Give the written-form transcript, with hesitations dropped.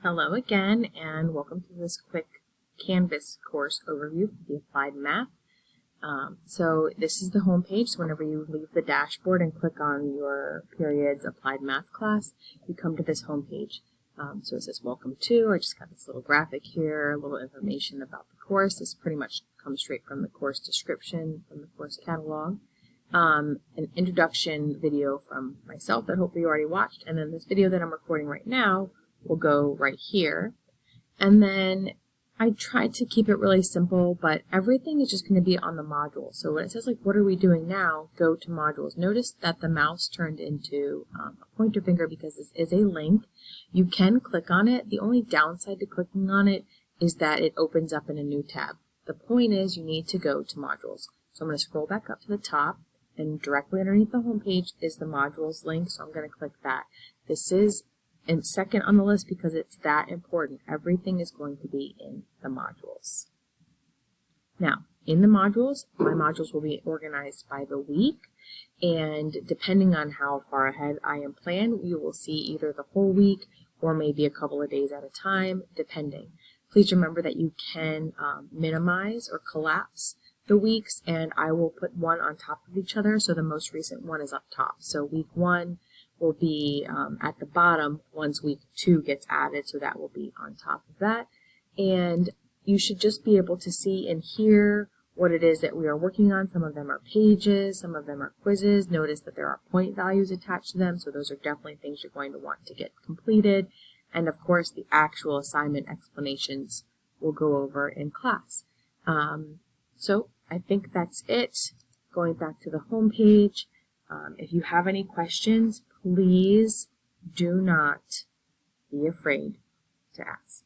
Hello again, and welcome to this quick Canvas course overview for the Applied Math. So this is the home page. So whenever you leave the dashboard and click on your period's Applied Math class, you come to this home page. So it says Welcome to. I just got this little graphic here, a little information about the course. This pretty much comes straight from the course description, from the course catalog. An introduction video from myself that hopefully you already watched, and then this video that I'm recording right now will go right here. And then I tried to keep it really simple, but everything is just going to be on the module. So when it says, like, what are we doing now, go to modules. Notice that the mouse turned into a pointer finger because this is a link. You can click on it. The only downside to clicking on it is that it opens up in a new tab. The point is you need to go to modules. So I'm going to scroll back up to the top, and directly underneath the home page is the modules link, so I'm going to click that. This is second on the list because it's that important. Everything is going to be in the modules. Now, in the modules, my modules will be organized by the week, and depending on how far ahead I am planned, you will see either the whole week or maybe a couple of days at a time, depending. Please remember that you can minimize or collapse the weeks, and I will put one on top of each other, so the most recent one is up top. So week 1 will be at the bottom once week 2 gets added, so that will be on top of that. And you should just be able to see and hear what it is that we are working on. Some of them are pages, some of them are quizzes. Notice that there are point values attached to them, so those are definitely things you're going to want to get completed. And of course, the actual assignment explanations we'll go over in class. So I think that's it. Going back to the home page, if you have any questions, please do not be afraid to ask.